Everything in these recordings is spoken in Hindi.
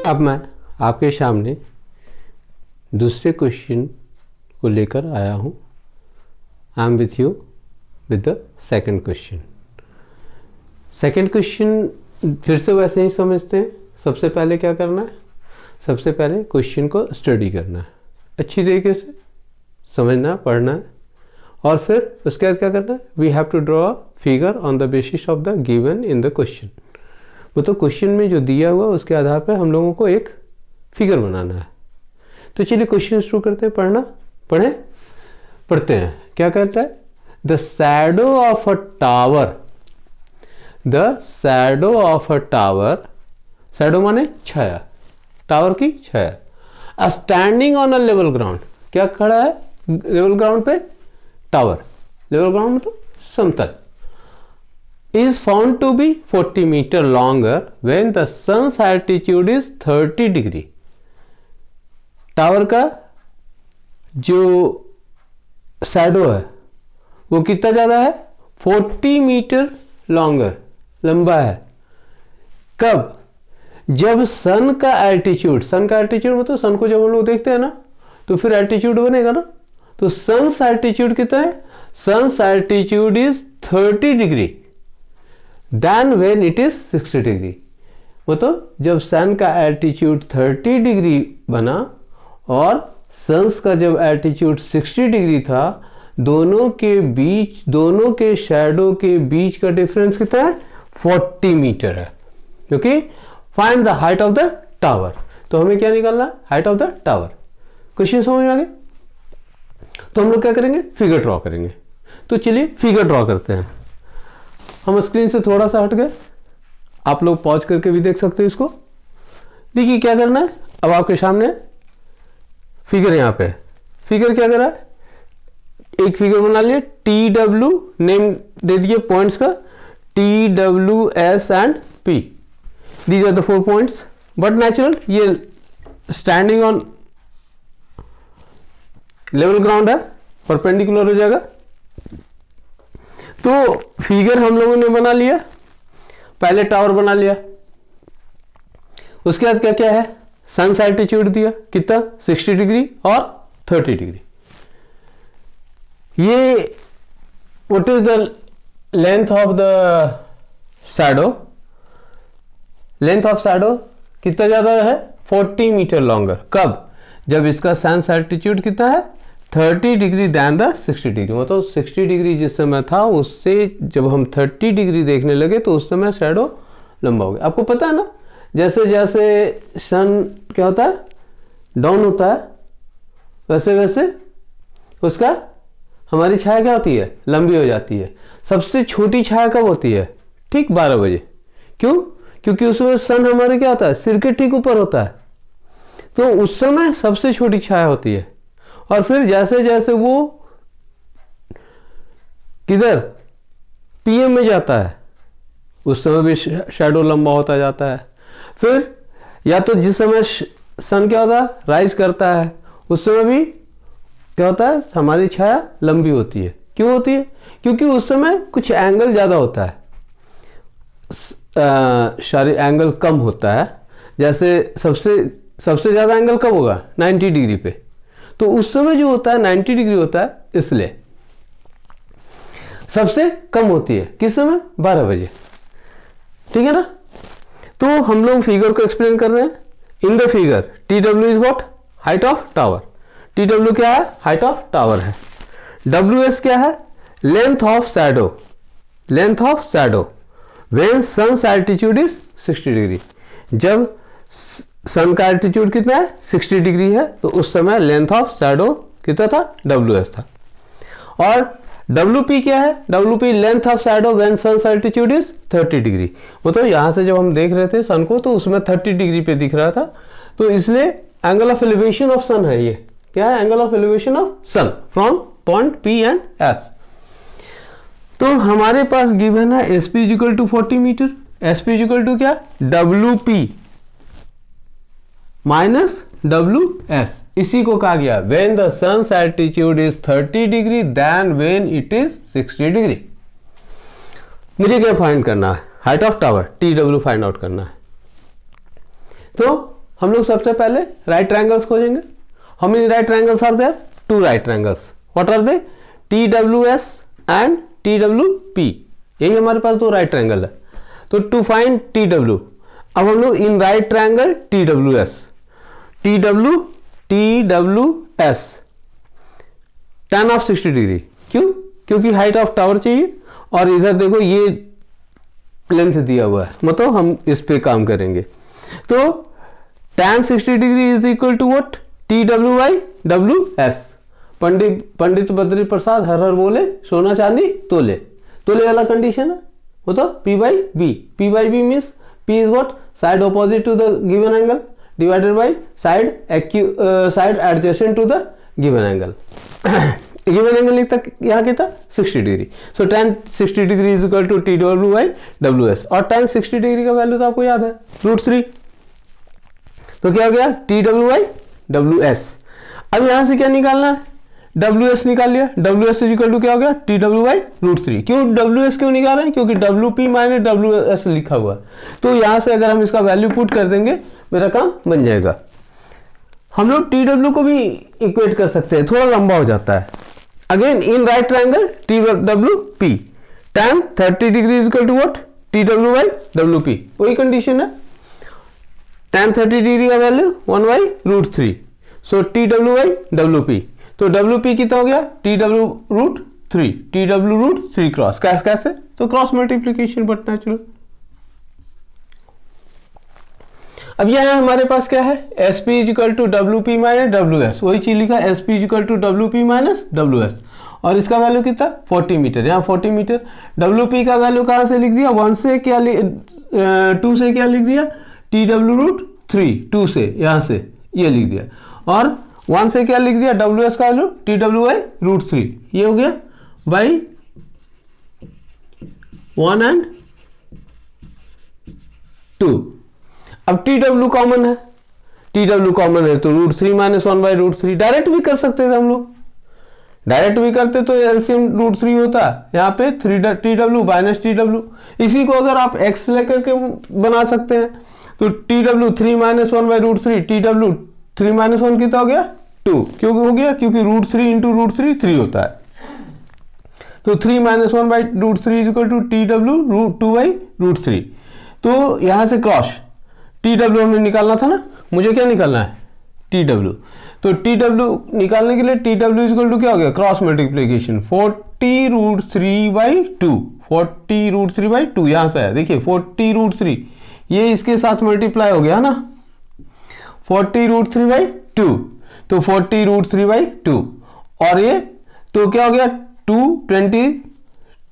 अब मैं आपके सामने दूसरे क्वेश्चन को लेकर आया हूँ। I am with you with the second question. Second question फिर से वैसे ही समझते हैं। सबसे पहले क्या करना है, सबसे पहले क्वेश्चन को स्टडी करना है, अच्छी तरीके से समझना है, पढ़ना है, और फिर उसके बाद क्या करना है, we have to draw a figure on the basis of the given in the question. वो तो क्वेश्चन में जो दिया हुआ उसके आधार पर हम लोगों को एक फिगर बनाना है। तो चलिए क्वेश्चन शुरू करते हैं, पढ़ते हैं। क्या कहता है, the shadow of a tower, the shadow of a tower, shadow माने छाया, टावर की छाया, standing on a level ground, क्या खड़ा है लेवल ग्राउंड पे, टावर, लेवल ग्राउंड मतलब समतल, is found to be 40 meter longer when the sun's altitude is 30 degree। Tower का जो शैडो है वो कितना ज़्यादा है, 40 मीटर लॉन्गर, लंबा है। कब, जब सन का एल्टीट्यूड, सन का एल्टीट्यूड मतलब सन को जब हम लोग देखते हैं ना तो फिर एल्टीट्यूड बनेगा ना, तो सन्स एल्टीट्यूड कितना है, sun's altitude is 30 degree then when it is 60 degree. मतलब जब सन का एल्टीट्यूड 30 डिग्री बना और सन्स का जब एल्टीट्यूड 60 डिग्री था, दोनों के बीच, दोनों के शैडो के बीच का डिफरेंस कितना है, 40 मीटर है। क्योंकि find the height of the tower, तो हमें क्या निकालना है, height of the tower. Question समझ में आ गया? तो हम लोग क्या करेंगे, फिगर ड्रॉ करेंगे। तो चलिए फिगर ड्रॉ करते हैं। हम स्क्रीन से थोड़ा सा हट गए, आप लोग पॉज करके भी देख सकते हैं इसको। देखिए क्या करना है, अब आपके सामने फिगर, यहाँ पे फिगर क्या कर रहा है, एक फिगर बना लिया, टी डब्ल्यू, नेम दे दिए पॉइंट्स का, T W S and P, these are the 4 points. But natural ये स्टैंडिंग ऑन लेवल ग्राउंड है, परपेंडिकुलर हो जाएगा। तो फिगर हम लोगों ने बना लिया, पहले टावर बना लिया, उसके बाद क्या क्या है, सन्स एल्टीट्यूड दिया कितना, 60 डिग्री और 30 डिग्री। ये what is the length of the shadow, length of shadow कितना ज्यादा है, 40 मीटर लॉन्गर। कब, जब इसका सन्स एल्टीट्यूड कितना है, 30 डिग्री दैन द 60 डिग्री। मतलब 60 डिग्री जिस समय था उससे जब हम 30 डिग्री देखने लगे तो उस समय शैडो लंबा हो गया। आपको पता है ना, जैसे जैसे सन क्या होता है, डाउन होता है, वैसे वैसे उसका हमारी छाया क्या होती है, लंबी हो जाती है। सबसे छोटी छाया कब होती है, ठीक 12 बजे। क्यों, क्योंकि उसमें सन हमारे क्या होता है, सिर के ठीक ऊपर होता है, तो उस समय सबसे छोटी छाया होती है। और फिर जैसे जैसे वो किधर, पीएम में जाता है, उस समय भी शैडो लंबा होता जाता है। फिर या तो जिस समय सन क्या होता है, राइज करता है, उस समय भी क्या होता है, हमारी छाया लंबी होती है। क्यों होती है, क्योंकि उस समय कुछ एंगल ज़्यादा होता है, सारे एंगल कम होता है। जैसे सबसे ज़्यादा एंगल कब होगा, 90 डिग्री पे, तो उस समय जो होता है 90 डिग्री होता है, इसलिए सबसे कम होती है किस समय, 12 बजे। ठीक है ना। तो हम लोग फिगर को एक्सप्लेन कर रहे हैं। In the figure T W is what, height of tower. T W क्या है, हाइट ऑफ टावर है। डब्ल्यू एस क्या है, length of shadow, length of shadow when sun's altitude is 60 degree. जब सन का एल्टीट्यूड कितना है, 60 डिग्री है, तो उस समय लेंथ ऑफ शैडो कितना था, WS था। और WP क्या है, WP length of shadow when sun's altitude is 30 degree. वो तो यहां से जब हम देख रहे थे सन को तो उसमें 30 डिग्री पे दिख रहा था, तो इसलिए angle of elevation of sun है। ये क्या है, angle of elevation of sun from point P and S। तो हमारे पास गिवन है SP is equal to 40 metre, SP is equal to क्या, WP माइनस WS। इसी को कहा गया when the sun's altitude is 30 degree then when it is 60 degree. मुझे क्या फाइंड करना है, height of tower, TW find out करना है। तो हम लोग सबसे पहले राइट ट्रायंगल्स खोजेंगे. How many right triangles are there? 2 right triangles. What are they? TWS and TWP. यही हमारे पास 2 राइट ट्रायंगल है. तो टू फाइंड TW, अब हम लोग इन right triangle TWS tan of 60 degree. क्यों? क्योंकि हाइट ऑफ टावर चाहिए और इधर देखो ये लेंथ दिया हुआ है, मतलब हम इस पे काम करेंगे. तो tan 60 degree is equal to what? TW/WS. Pandit Badri Prasad हर हर बोले, सोना चांदी तोले. तोले वाला कंडीशन है वो तो P/B. P/B means P is what? Side opposite to the given angle divided by side adjacent to the given angle. Given angle लिखता यहाँ क्या था? 60 degree. So tan 60 degree is equal to TW/WS. और tan 60 डिग्री का वैल्यू तो आपको याद है, √3. तो क्या हो गया? TW/WS. अब यहां से क्या निकालना है? WS निकाल लिया. WS इज इक्वल टू क्या हो गया? TW/√3. क्यों WS क्यों निकाल रहे हैं? क्योंकि WP माइनस WS लिखा हुआ है. तो यहां से अगर हम इसका वैल्यू पुट कर देंगे मेरा काम बन जाएगा. हम लोग TW को भी इक्वेट कर सकते हैं, थोड़ा लंबा हो जाता है. Again in right triangle TWP tan 30 degree is equal to what? TW/WP. वही कंडीशन है. tan 30 डिग्री का वैल्यू 1/√3. So TW/WP. तो WP कितना हो गया? TW√3. TW√3 cross. कैसे? तो क्रॉस मल्टीप्लीकेशन बट नेचुरल. अब यह हमारे पास क्या है? SP is equal to WP minus WS. वही चीज लिखा SP is equal to WP minus WS. और इसका वैल्यू कितना? 40 मीटर. यहाँ 40 मीटर. WP का वैल्यू कहाँ से लिख दिया? 1 से क्या 2 से क्या लिख दिया? TW√3. 2 से यहाँ से ये लिख दिया. और 1 से क्या लिख दिया? WS का वैल्यू TW/√3. ये हो गया बाई 1 and 2. अब TW कॉमन है. TW कॉमन है तो √3 माइनस 1/√3. डायरेक्ट भी कर सकते थे हम लोग. डायरेक्ट भी करते तो एलसीएम √3 होता. यहाँ पे 3TW माइनस TW. इसी को अगर आप x लेकर के बना सकते हैं तो TW 3 माइनस 1/√3. TW 3 माइनस 1 कितना हो गया? 2. क्यों हो गया? क्योंकि √3 इंटू √3 3 होता है. तो 3 minus 1/√3 is equal to TW 2/√3. तो यहां से क्रॉस TW हमें निकालना था ना. मुझे क्या निकालना है? TW. तो TW निकालने के लिए TW इज इक्वल टू क्या हो गया? Cross multiplication 40√3/2. 40√3/2 यहां से है. देखिए 40√3 ये इसके साथ मल्टीप्लाई हो गया ना. 40√3/2. तो 40√3/2 और ये तो क्या हो गया?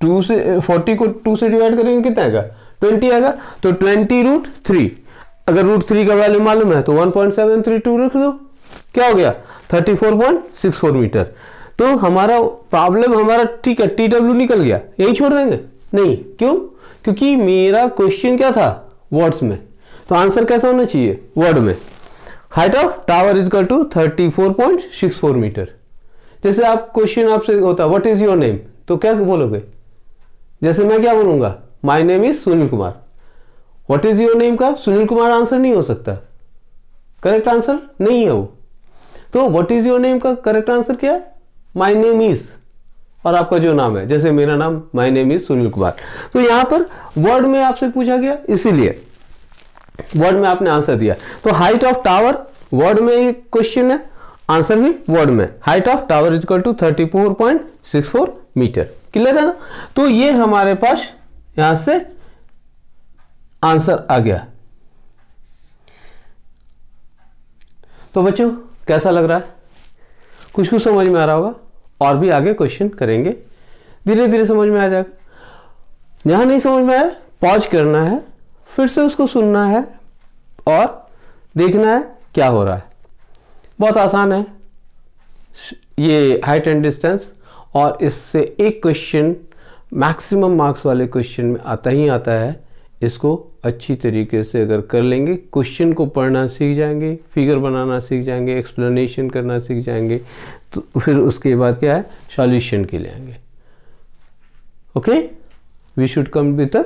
2 से 40 को 2 से डिवाइड करेंगे कितना आएगा? 20 आएगा. तो 20√3. अगर √3 का वैल्यू मालूम है तो 1.732 रख दो. क्या हो गया? 34.64 मीटर. तो हमारा प्रॉब्लम हमारा ठीक है. TW निकल गया. यही छोड़ देंगे? नहीं. क्यों? क्योंकि मेरा क्वेश्चन क्या था? वर्ड्स में. तो आंसर कैसा होना चाहिए? वर्ड में. Height of tower is equal to 34.64 metre. जैसे आप क्वेश्चन आपसे होता व्हाट इज योर नेम, तो क्या बोलोगे? जैसे मैं क्या बोलूंगा? My name is Sunil Kumar. What is your name का सुनील कुमार आंसर नहीं हो सकता. करेक्ट आंसर नहीं है वो. तो व्हाट इज योर नेम का करेक्ट आंसर क्या है? माय नेम इज और आपका जो नाम है. जैसे मेरा नाम my name is Sunil Kumar. तो यहां पर वर्ड में आपसे पूछा गया, इसीलिए वर्ड में आपने आंसर दिया. तो हाइट ऑफ टावर वर्ड में एक क्वेश्चन है, आंसर भी वर्ड में. Height of tower is equal to 34.64 metre. Clear है ना. तो ये हमारे पास यहां से आंसर आ गया. तो बच्चों कैसा लग रहा है? कुछ समझ में आ रहा होगा. और भी आगे क्वेश्चन करेंगे, धीरे धीरे समझ में आ जाएगा. जहां नहीं समझ में आया पॉज करना है, फिर से उसको सुनना है और देखना है क्या हो रहा है. बहुत आसान है ये हाइट एंड डिस्टेंस. और इससे एक क्वेश्चन मैक्सिमम मार्क्स वाले क्वेश्चन में आता ही आता है. इसको अच्छी तरीके से अगर कर लेंगे, क्वेश्चन को पढ़ना सीख जाएंगे, फिगर बनाना सीख जाएंगे, एक्सप्लेनेशन करना सीख जाएंगे, तो फिर उसके बाद क्या है? सॉल्यूशन के लिए आएंगे. Okay, we should come with the